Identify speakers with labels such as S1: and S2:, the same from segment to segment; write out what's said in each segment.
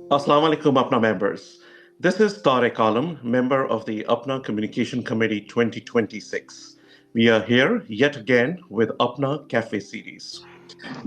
S1: Assalamu alaikum, APPNA members. This is Tariq Alam, member of the APPNA Communication Committee 2026. We are here yet again with APPNA Cafe Series.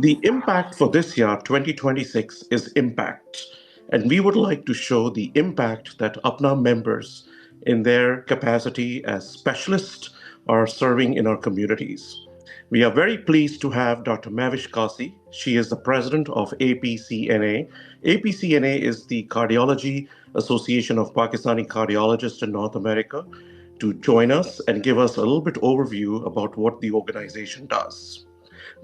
S1: The impact for this year, 2026, is impact. And we would like to show the impact that APPNA members, in their capacity as specialists, are serving in our communities. We are very pleased to have Dr. Mahwash Kassi. She is the president of APCNA. APCNA is the Cardiology Association of Pakistani Cardiologists in North America, to join us and give us a little bit overview about what the organization does.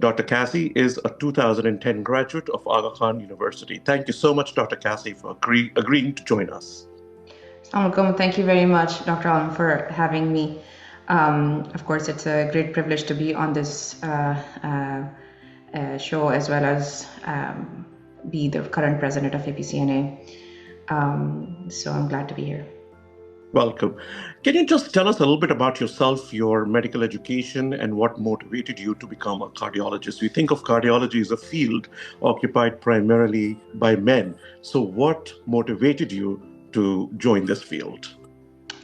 S1: Dr. Kassi is a 2010 graduate of Aga Khan University. Thank you so much, Dr. Kassi, for agreeing to join us.
S2: Assalamualaikum. Thank you very much, Dr. Alam, for having me. Of course, it's a great privilege to be on this show, as well as be the current president of APCNA. So I'm glad to be here.
S1: Welcome. Can you just tell us a little bit about yourself, your medical education, and what motivated you to become a cardiologist? We think of cardiology as a field occupied primarily by men. So, what motivated you to join this field?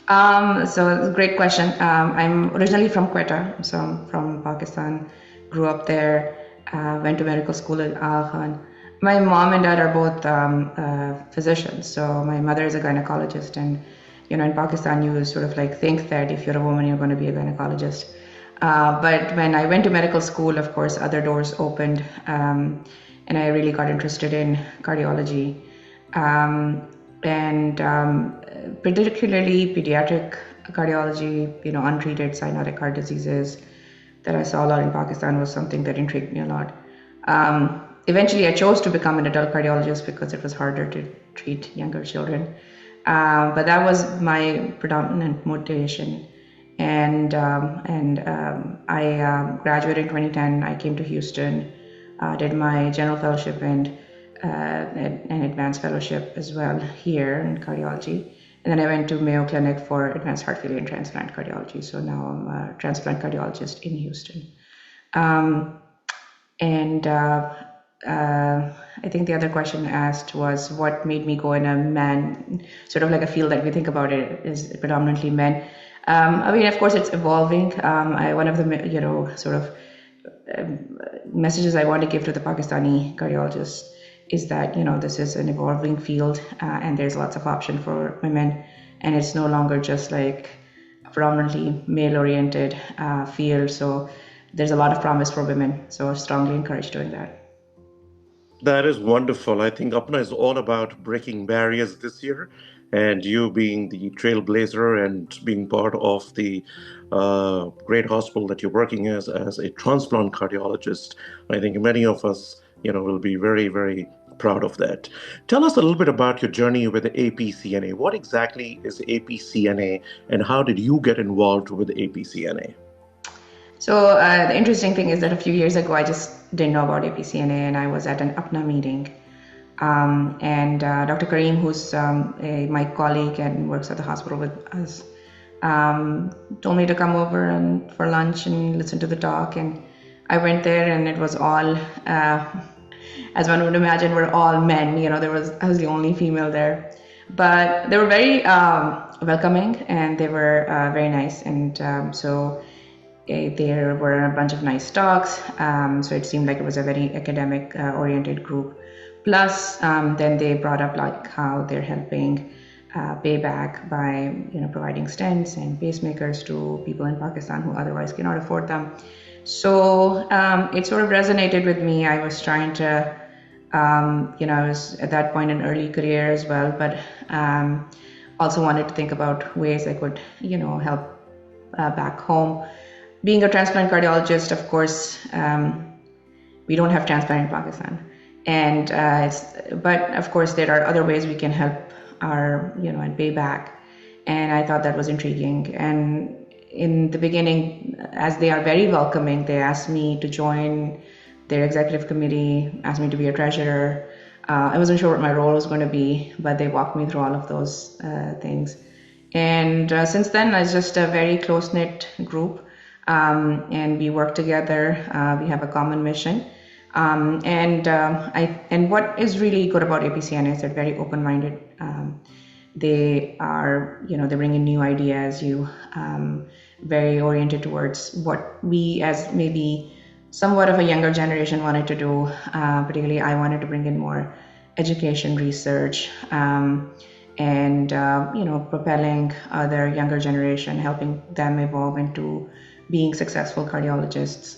S2: So it's a great question. I'm originally from Quetta, so I'm from Pakistan. Grew up there, went to medical school in Aga Khan. My mom and dad are both physicians. So my mother is a gynecologist, and in Pakistan, you sort of like think that if you're a woman, you're going to be a gynecologist. But when I went to medical school, of course, other doors opened, and I really got interested in cardiology, and particularly pediatric cardiology. Untreated cyanotic heart diseases that I saw a lot in Pakistan was something that intrigued me a lot. Eventually, I chose to become an adult cardiologist because it was harder to treat younger children. But that was my predominant motivation. And I graduated in 2010. I came to Houston, did my general fellowship and an advanced fellowship as well here in cardiology. And then I went to Mayo Clinic for advanced heart failure and transplant cardiology. So now I'm a transplant cardiologist in Houston. I think the other question asked was what made me go in a man, sort of like a field that we think about it is predominantly men. Of course, it's evolving. One of the sort of messages I want to give to the Pakistani cardiologists is that this is an evolving field, and there's lots of option for women, and it's no longer just like a predominantly male-oriented field. So there's a lot of promise for women. So I strongly encourage doing that.
S1: That is wonderful. I think APPNA is all about breaking barriers this year, and you being the trailblazer and being part of the great hospital that you're working as a transplant cardiologist. I think many of us, will be very, very proud of that. Tell us a little bit about your journey with the APCNA. What exactly is APCNA, and how did you get involved with APCNA?
S2: So the interesting thing is that a few years ago, I just didn't know about APCNA, and I was at an APPNA meeting. And Dr. Kareem, who's my colleague and works at the hospital with us, told me to come over and for lunch and listen to the talk. And I went there, and it was all, as one would imagine, we're all men. I was the only female there. But they were very welcoming, and they were very nice. And there were a bunch of nice talks, so it seemed like it was a very academic oriented group. Plus, then they brought up like how they're helping payback by providing stents and pacemakers to people in Pakistan who otherwise cannot afford them. So it sort of resonated with me. I was trying to, I was at that point in early career as well, but also wanted to think about ways I could, help back home. Being a transplant cardiologist, of course, we don't have transplant in Pakistan, but of course there are other ways we can help our, and pay back. And I thought that was intriguing. And in the beginning, as they are very welcoming, they asked me to join their executive committee, asked me to be a treasurer. I wasn't sure what my role was going to be, but they walked me through all of those things. And since then, it's just a very close-knit group. And we work together. We have a common mission. And what is really good about APCNA is they're very open-minded. They are, they bring in new ideas. Very oriented towards what we, as maybe somewhat of a younger generation, wanted to do. Particularly, I wanted to bring in more education, research, and propelling other younger generation, helping them evolve into being successful cardiologists.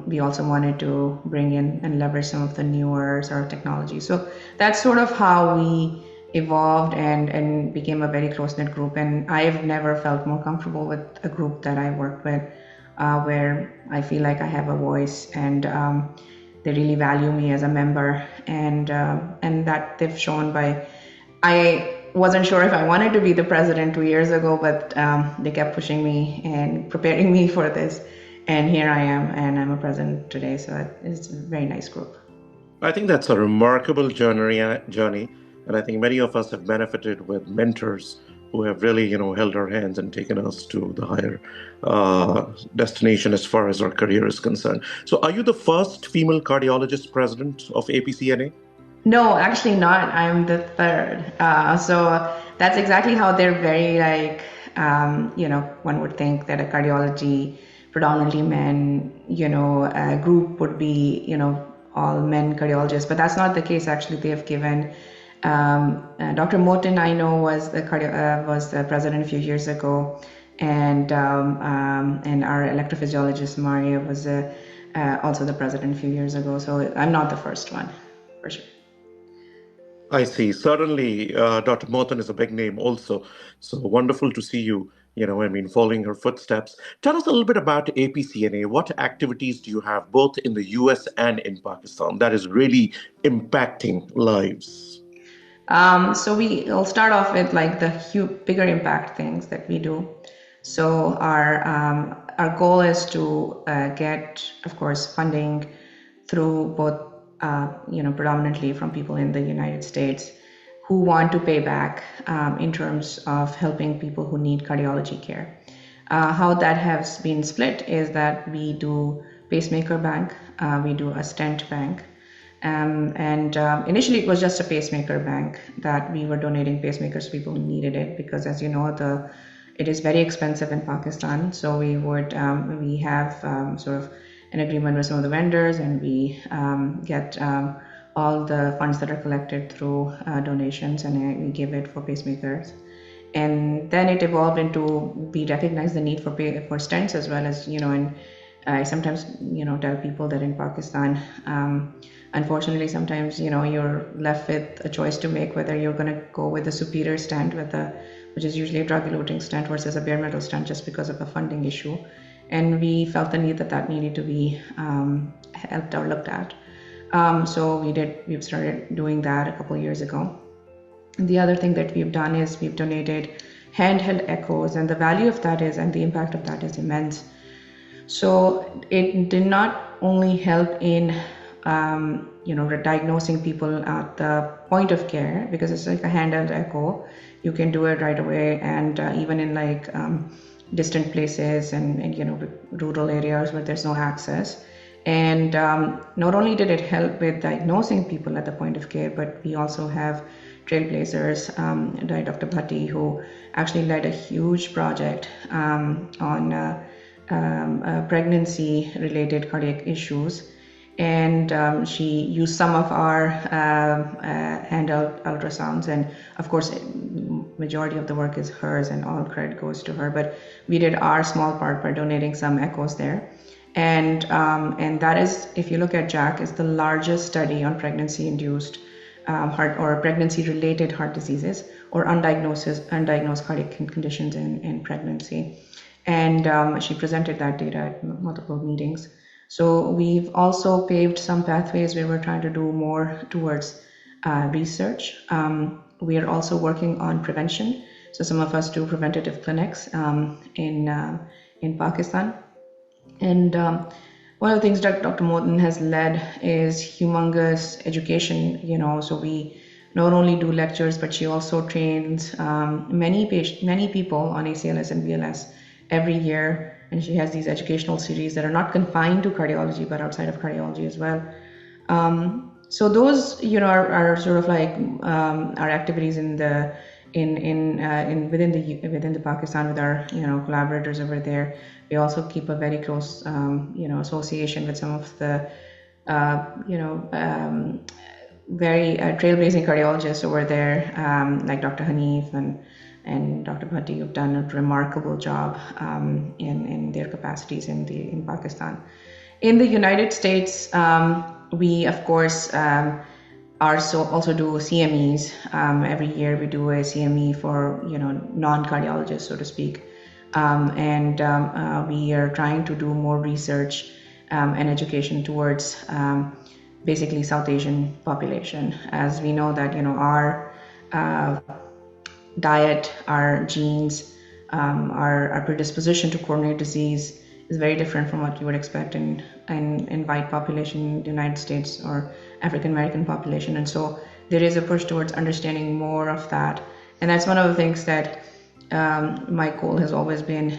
S2: We also wanted to bring in and leverage some of the newer sort of technology. So that's sort of how we evolved and became a very close-knit group. And I've never felt more comfortable with a group that I worked with, where I feel like I have a voice, and they really value me as a member, and that they've shown by. I wasn't sure if I wanted to be the president 2 years ago, but they kept pushing me and preparing me for this. And here I am, and I'm a president today. So it's a very nice group.
S1: I think that's a remarkable journey, and I think many of us have benefited with mentors who have really, held our hands and taken us to the higher destination as far as our career is concerned. So, are you the first female cardiologist president of APCNA?
S2: No, actually not. I'm the third. So that's exactly how they're very like, one would think that a cardiology, predominantly men, group would be, all men cardiologists, but that's not the case. Actually, they have given Dr. Moten, I know, was the president a few years ago, and our electrophysiologist Maria was also the president a few years ago. So I'm not the first one, for sure.
S1: I see. Certainly, Dr. Moten is a big name also. So wonderful to see you, following her footsteps. Tell us a little bit about APCNA. What activities do you have both in the US and in Pakistan that is really impacting lives?
S2: So we'll start off with like the bigger impact things that we do. So our goal is to get, of course, funding through both, predominantly from people in the United States who want to pay back in terms of helping people who need cardiology care. How that has been split is that we do pacemaker bank, we do a stent bank, and initially it was just a pacemaker bank that we were donating pacemakers to people who needed it, because as you know, it is very expensive in Pakistan. So we have sort of an agreement with some of the vendors, and we get all the funds that are collected through donations, and we give it for pacemakers. And then it evolved into, we recognize the need for stents as well, as and I sometimes tell people that in Pakistan, unfortunately, sometimes you're left with a choice to make whether you're going to go with a superior stent, which is usually a drug-eluting stent, versus a bare metal stent, just because of a funding issue. And we felt the need that needed to be helped or looked at. So we've started doing that a couple of years ago. And the other thing that we've done is we've donated handheld echoes, and the value of that is, and the impact of that is immense. So it did not only help in diagnosing people at the point of care, because it's like a handheld echo, you can do it right away, and even in like distant places and rural areas where there's no access. And not only did it help with diagnosing people at the point of care, but we also have trailblazers, like Dr. Bhatti, who actually led a huge project on pregnancy-related cardiac issues. And she used some of our handheld ultrasounds, and of course, majority of the work is hers, and all credit goes to her. But we did our small part by donating some echoes there. And that is, if you look at JACC, is the largest study on pregnancy-induced heart or pregnancy-related heart diseases or undiagnosed cardiac conditions in pregnancy. And she presented that data at multiple meetings. So we've also paved some pathways where we're trying to do more towards research. We are also working on prevention. So some of us do preventative clinics in Pakistan. And one of the things that Dr. Moten has led is humongous education. So we not only do lectures, but she also trains many people on ACLS and BLS every year. and she has these educational series that are not confined to cardiology but outside of cardiology as well. So those, are sort of like our activities in the in within the Pakistan with our collaborators over there. We also keep a very close association with some of the very trailblazing cardiologists over there, like Dr. Hanif and Dr. Bhatti, who've done a remarkable job in their capacities in Pakistan. In the United States, we of course also do CMEs. Every year we do a CME for non-cardiologists, so to speak, and we are trying to do more research and education towards basically South Asian population, as we know that our diet, our genes, our predisposition to coronary disease is very different from what you would expect in white population in the United States or African American population. And so there is a push towards understanding more of that. And that's one of the things that my goal has always been,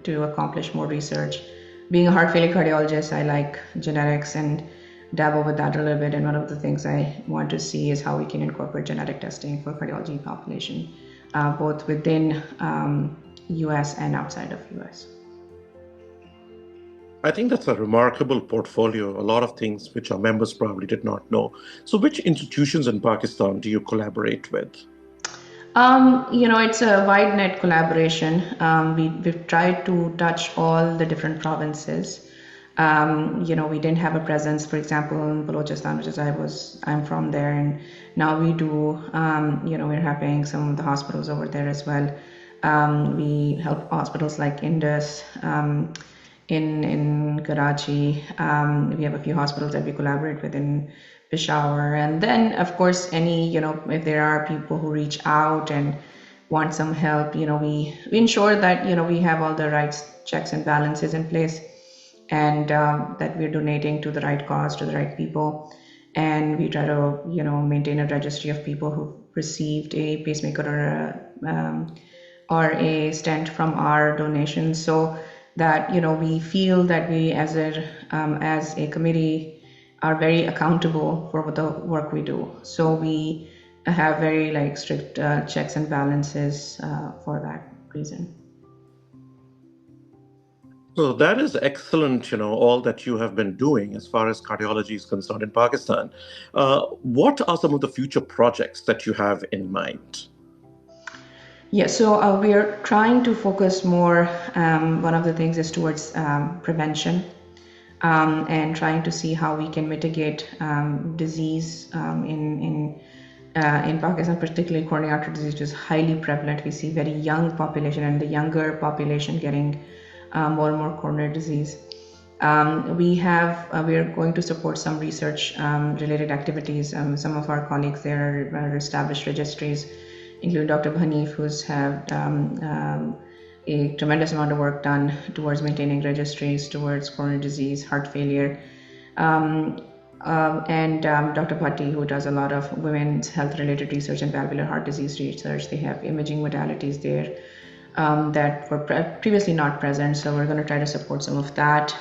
S2: to accomplish more research. Being a heart failure cardiologist, I like genetics and dabble with that a little bit. And one of the things I want to see is how we can incorporate genetic testing for cardiology population, both within US and outside of US.
S1: I think that's a remarkable portfolio, a lot of things which our members probably did not know. So, which institutions in Pakistan do you collaborate with?
S2: It's a wide net collaboration. We've tried to touch all the different provinces. We didn't have a presence, for example, in Balochistan, I'm from there, and now we do. We're helping some of the hospitals over there as well. We help hospitals like Indus, in Karachi. We have a few hospitals that we collaborate with in Peshawar. And then, of course, if there are people who reach out and want some help, we ensure that, we have all the right checks and balances in place, and that we're donating to the right cause, to the right people. And we try to, maintain a registry of people who received a pacemaker or a stent from our donations, so that we feel that we as a committee are very accountable for the work we do. So we have very strict checks and balances for that reason.
S1: So that is excellent, all that you have been doing as far as cardiology is concerned in Pakistan. What are some of the future projects that you have in mind?
S2: Yeah, so we are trying to focus more. One of the things is towards prevention, and trying to see how we can mitigate disease in Pakistan, particularly coronary artery disease, which is highly prevalent. We see very young population, and the younger population getting more and more coronary disease. We are going to support some research related activities. Some of our colleagues there are established registries, including Dr. Hanif, who's had a tremendous amount of work done towards maintaining registries towards coronary disease, heart failure, and Dr. Bhatti, who does a lot of women's health-related research and valvular heart disease research. They have imaging modalities there that were previously not present, so we're going to try to support some of that,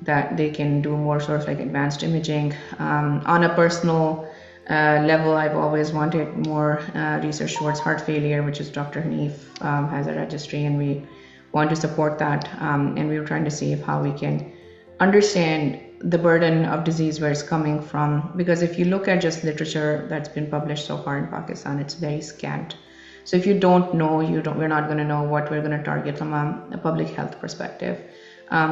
S2: that they can do more sort of advanced imaging. On a personal level, I've always wanted more research towards heart failure, which is Dr. Hanif has a registry, and we want to support that. And we were trying to see how we can understand the burden of disease, where it's coming from. Because if you look at just literature that's been published so far in Pakistan, it's very scant. So if you don't know, we're not going to know what we're going to target from a public health perspective.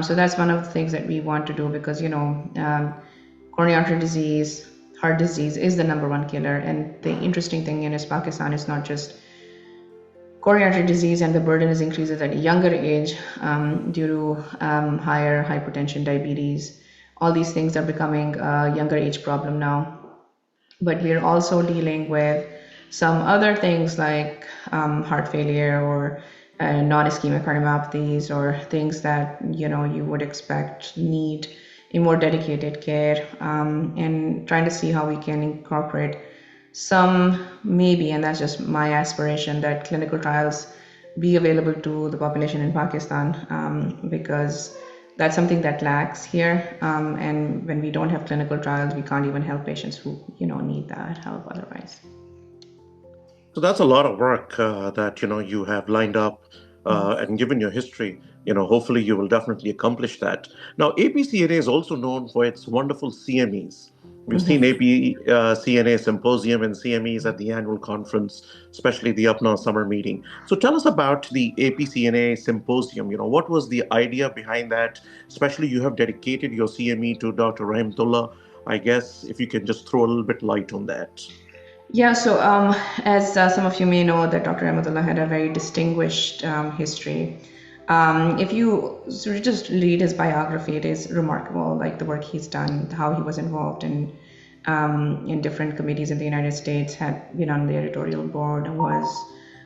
S2: So that's one of the things that we want to do, because coronary artery disease, heart disease is the #1 killer. And the interesting thing is Pakistan is not just coronary artery disease, and the burden is increases at a younger age due to higher hypertension, diabetes. All these things are becoming a younger age problem now. But we're also dealing with some other things like heart failure or non-ischemic cardiomyopathies, or things that you would expect need a more dedicated care, and trying to see how we can incorporate some, maybe, and that's just my aspiration, that clinical trials be available to the population in Pakistan, because that's something that lacks here. And when we don't have clinical trials, we can't even help patients who need that help otherwise.
S1: So that's a lot of work that you have lined up, and given your history, hopefully you will definitely accomplish that. Now, APCNA is also known for its wonderful CMEs. We've seen APCNA symposium and CMEs at the annual conference, especially the UPNA summer meeting. So tell us about the APCNA symposium. What was the idea behind that? Especially you have dedicated your CME to Dr. Rahimtullah. I guess if you can just throw a little bit light on that.
S2: Yeah, so as some of you may know, that Dr. Ahmadullah had a very distinguished history. If you sort of just read his biography, it is remarkable, like the work he's done, how he was involved in different committees in the United States, had been on the editorial board, was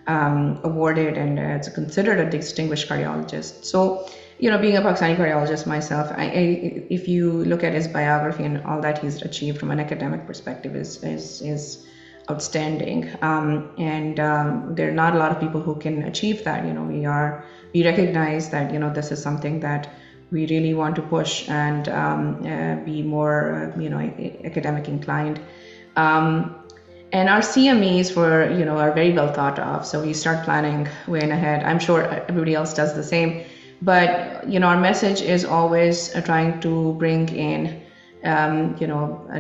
S2: awarded and is considered a distinguished cardiologist. So, being a Pakistani cardiologist myself, if you look at his biography and all that he's achieved from an academic perspective is outstanding. And there are not a lot of people who can achieve that. We recognize that this is something that we really want to push and be more academic inclined. And our CMEs are very well thought of. So we start planning way in ahead. I'm sure everybody else does the same. But our message is always trying to bring in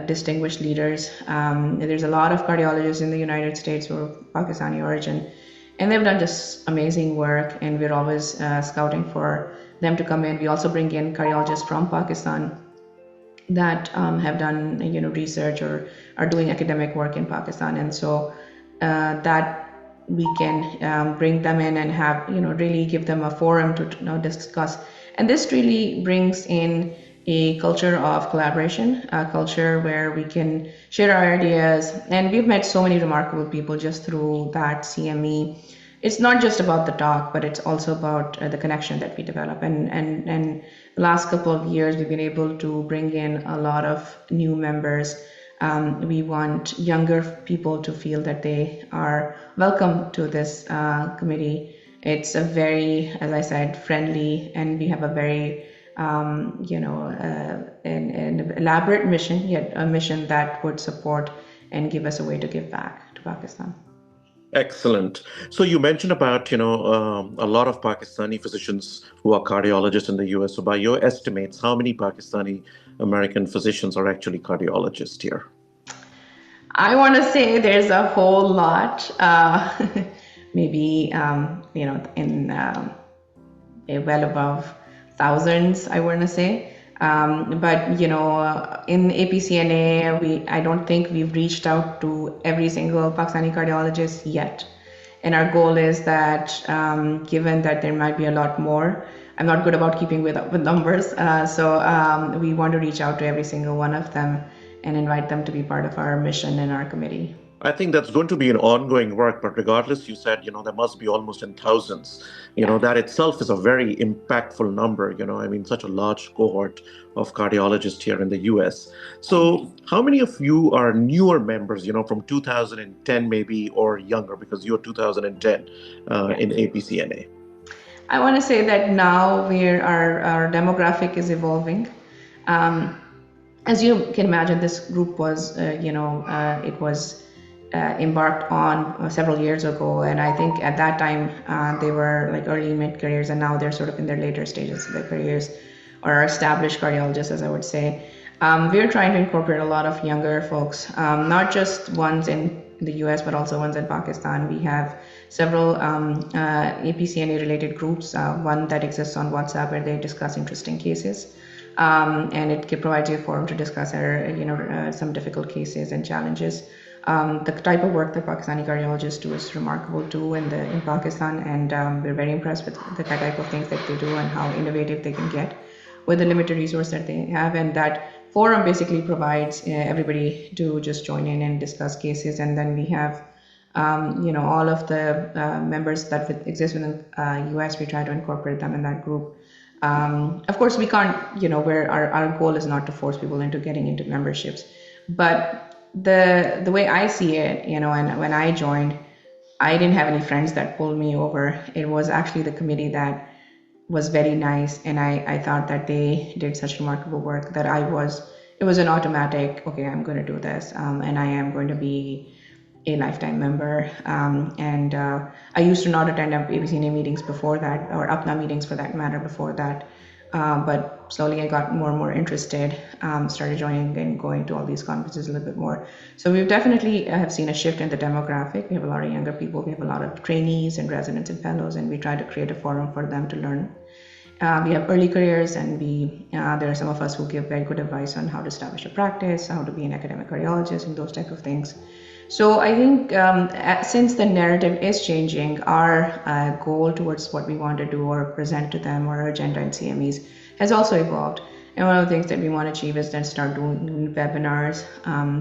S2: distinguished leaders. There's a lot of cardiologists in the United States who are Pakistani origin, and they've done just amazing work, and we're always scouting for them to come in. We also bring in cardiologists from Pakistan that have done research or are doing academic work in Pakistan, and so that we can bring them in and have really give them a forum to discuss. And this really brings in a culture of collaboration, a culture where we can share our ideas. And we've met so many remarkable people just through that CME. It's not just about the talk, but it's also about the connection that we develop. And the last couple of years, we've been able to bring in a lot of new members. We want younger people to feel that they are welcome to this committee. It's a very, as I said, friendly, and we have a very an elaborate mission, yet a mission that would support and give us a way to give back to Pakistan.
S1: Excellent. So you mentioned about a lot of Pakistani physicians who are cardiologists in the U.S. So by your estimates, how many Pakistani American physicians are actually cardiologists here?
S2: I want to say there's a whole lot. Maybe in well above thousands, I want to say. But in APCNA, I don't think we've reached out to every single Pakistani cardiologist yet. And our goal is that, given that there might be a lot more, I'm not good about keeping with numbers. So we want to reach out to every single one of them and invite them to be part of our mission and our committee.
S1: I think that's going to be an ongoing work, but regardless, you said, there must be almost in thousands.
S2: Yeah.
S1: That itself is a very impactful number, I mean, such a large cohort of cardiologists here in the US. So how many of you are newer members, from 2010 maybe or younger, because you're 2010 in APCNA?
S2: I want to say that now our demographic is evolving. As you can imagine, this group was, it was embarked on several years ago, and I think at that time they were like early mid-careers, and now they're sort of in their later stages of their careers, or established cardiologists, as I would say. We're trying to incorporate a lot of younger folks, not just ones in the US, but also ones in Pakistan. We have several APCNA related groups, one that exists on WhatsApp where they discuss interesting cases. And it provides you a forum to discuss some difficult cases and challenges. The type of work that Pakistani cardiologists do is remarkable too in Pakistan, and we're very impressed with the type of things that they do and how innovative they can get with the limited resource that they have. And that forum basically provides everybody to just join in and discuss cases. And then we have all of the members that exist within US, we try to incorporate them in that group. Of course, we can't, where our goal is not to force people into getting into memberships, but the way I see it, and when I joined, I didn't have any friends that pulled me over. It was actually the committee that was very nice, and I thought that they did such remarkable work that it was an automatic, okay, I'm going to do this, and I am going to be a lifetime member. And I used to not attend APCNA meetings before that, or APPNA meetings for that matter before that. But slowly I got more and more interested, started joining and going to all these conferences a little bit more. So we've definitely have seen a shift in the demographic. We have a lot of younger people. We have a lot of trainees and residents and fellows, and we try to create a forum for them to learn. We have early careers, and there are some of us who give very good advice on how to establish a practice, how to be an academic cardiologist, and those type of things. So I think since the narrative is changing, our goal towards what we want to do or present to them, or our agenda in CMEs, has also evolved. And one of the things that we want to achieve is then start doing webinars,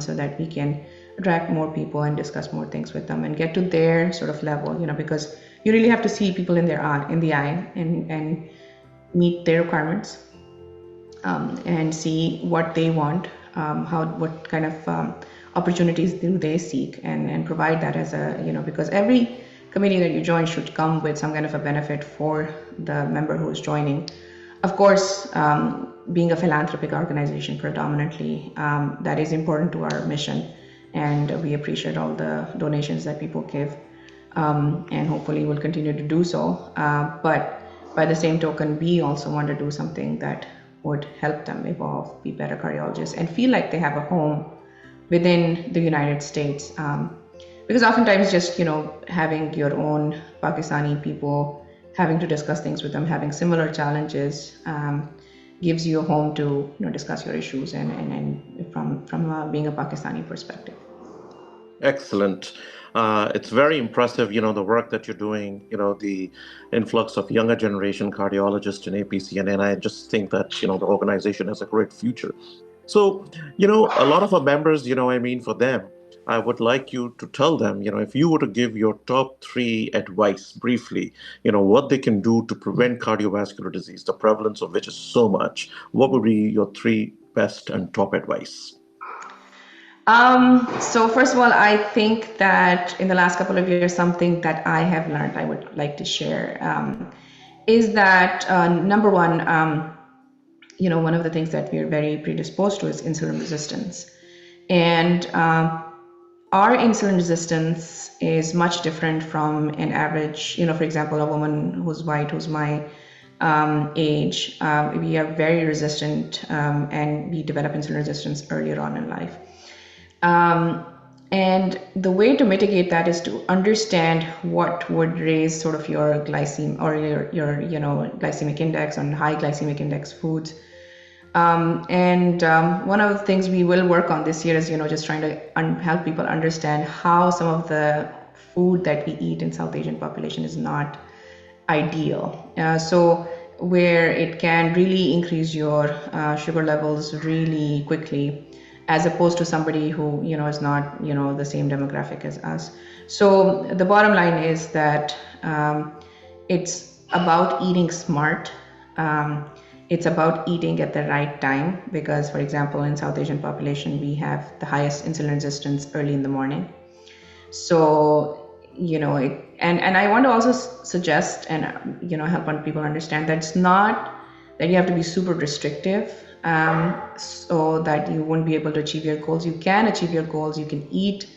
S2: so that we can attract more people and discuss more things with them and get to their sort of level, because you really have to see people in the eye and meet their requirements, and see what they want, what kind of opportunities do they seek, and provide that as because every committee that you join should come with some kind of a benefit for the member who is joining. Of course, being a philanthropic organization predominantly, that is important to our mission, and we appreciate all the donations that people give, and hopefully will continue to do so. But by the same token, we also want to do something that would help them evolve, be better cardiologists, and feel like they have a home within the United States. Because oftentimes just, having your own Pakistani people, having to discuss things with them, having similar challenges, gives you a home to discuss your issues and from being a Pakistani perspective.
S1: Excellent. It's very impressive, the work that you're doing, the influx of younger generation cardiologists in APCN, and I just think that, the organization has a great future. So, a lot of our members, for them, I would like you to tell them, if you were to give your top three advice briefly, what they can do to prevent cardiovascular disease, the prevalence of which is so much, what would be your three best and top advice?
S2: So first of all, I think that in the last couple of years, something that I have learned I would like to share, is that number one, one of the things that we are very predisposed to is insulin resistance. And our insulin resistance is much different from an average, for example, a woman who's white, who's my age. We are very resistant, and we develop insulin resistance earlier on in life. And the way to mitigate that is to understand what would raise sort of your glycemic or your glycemic index on high glycemic index foods. One of the things we will work on this year is, just trying to help people understand how some of the food that we eat in South Asian population is not ideal. So where it can really increase your sugar levels really quickly, as opposed to somebody who, is not, the same demographic as us. So the bottom line is that it's about eating smart. It's about eating at the right time, because, for example, in South Asian population, we have the highest insulin resistance early in the morning. So, and I want to also suggest and, help people understand that it's not that you have to be super restrictive, so that you won't be able to achieve your goals. You can achieve your goals, you can eat,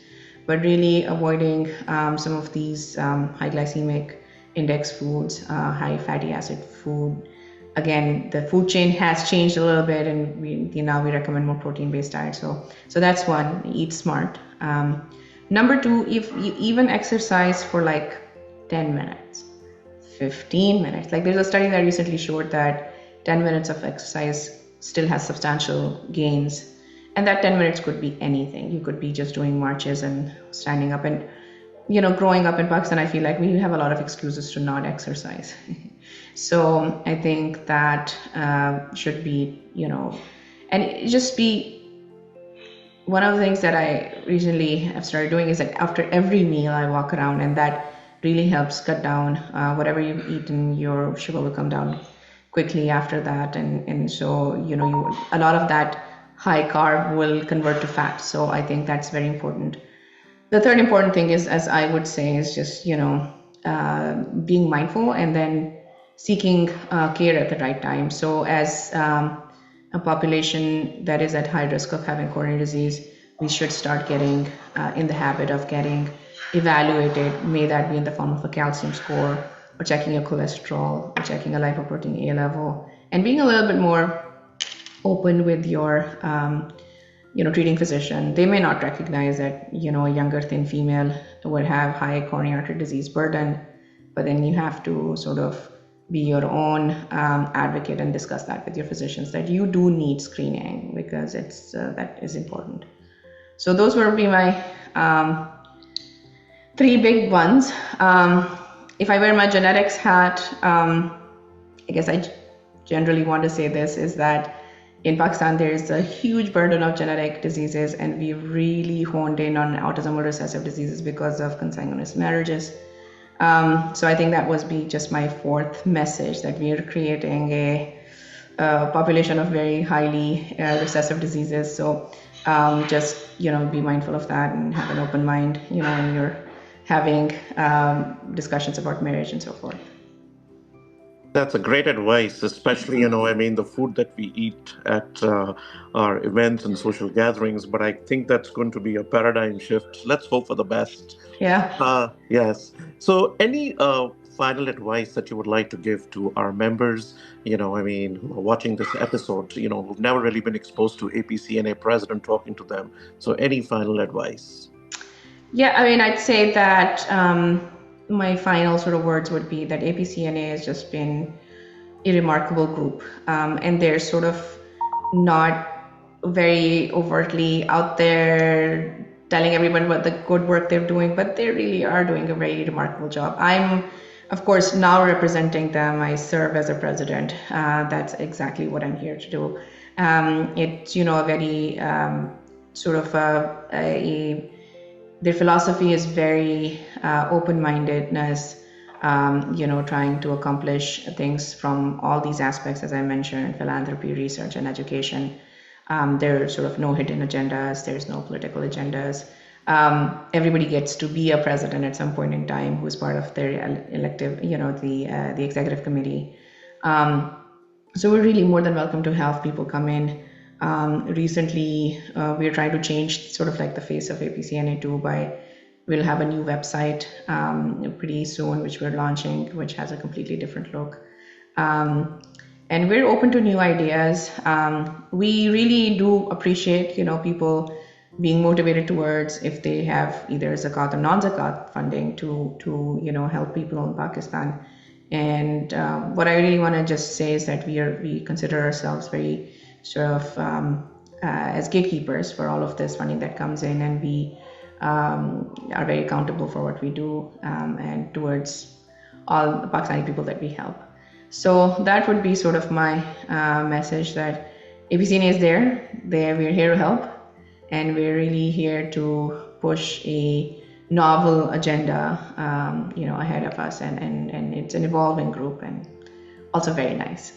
S2: but really avoiding some of these high glycemic index foods, high fatty acid food. Again, the food chain has changed a little bit, and now we recommend more protein-based diet. So that's one, eat smart. Number two, if you even exercise for like 10 minutes, 15 minutes, like there's a study that recently showed that 10 minutes of exercise still has substantial gains, and that 10 minutes could be anything. You could be just doing marches and standing up, and growing up in Pakistan, I feel like we have a lot of excuses to not exercise. So I think that should be, and it just be one of the things that I recently have started doing is that after every meal I walk around, and that really helps cut down whatever you've eaten. Your sugar will come down quickly after that, and so a lot of that high carb will convert to fat. So I think that's very important. The third important thing is, as I would say, is just being mindful and then seeking care at the right time. So as a population that is at high risk of having coronary disease, we should start getting in the habit of getting evaluated. May that be in the form of a calcium score, or checking your cholesterol, or checking a lipoprotein A level, and being a little bit more open with your treating physician. They may not recognize that a younger thin female would have high coronary artery disease burden, but then you have to sort of be your own advocate and discuss that with your physicians, that you do need screening, because it's that is important. So those would be my three big ones. If I wear my genetics hat, I guess I generally want to say this, is that in Pakistan, there is a huge burden of genetic diseases, and we really honed in on autosomal recessive diseases because of consanguineous marriages. So I think that was just my fourth message, that we are creating a population of very highly recessive diseases. So just be mindful of that and have an open mind, when you're having discussions about marriage and so forth.
S1: That's a great advice, especially, I mean, the food that we eat at our events and social gatherings. But I think that's going to be a paradigm shift. Let's hope for the best.
S2: Yeah.
S1: Yes. So, any final advice that you would like to give to our members, I mean, who are watching this episode, who've never really been exposed to APCNA president talking to them? So, any final advice?
S2: Yeah, I mean, I'd say that my final sort of words would be that APCNA has just been a remarkable group, and they're sort of not very overtly out there telling everyone what the good work they're doing, but they really are doing a very remarkable job. I'm, of course, now representing them. I serve as a president. That's exactly what I'm here to do. It's a very sort of their philosophy is very open-mindedness, trying to accomplish things from all these aspects, as I mentioned: philanthropy, research, and education. There are sort of no hidden agendas. There's no political agendas. Everybody gets to be a president at some point in time, who's part of their elective, the executive committee. So we're really more than welcome to have people come in. Recently, we're trying to change sort of like the face of APCNA2 we'll have a new website pretty soon, which we're launching, which has a completely different look. And we're open to new ideas. We really do appreciate, people being motivated towards, if they have either zakat or non-zakat funding to help people in Pakistan. And what I really want to just say is that we consider ourselves very sort of as gatekeepers for all of this funding that comes in, and we are very accountable for what we do and towards all the Pakistani people that we help. So that would be sort of my message, that APCNA is there. We're here to help, and we're really here to push a novel agenda, ahead of us, and it's an evolving group and also very nice.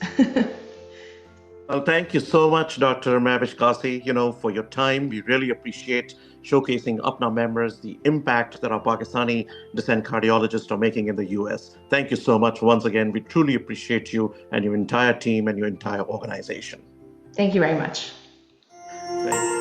S1: Well, thank you so much, Dr. Mahwash Kassi, for your time. We really appreciate showcasing APPNA members, the impact that our Pakistani descent cardiologists are making in the US. Thank you so much once again. We truly appreciate you and your entire team and your entire organization.
S2: Thank you very much.
S1: Thank you.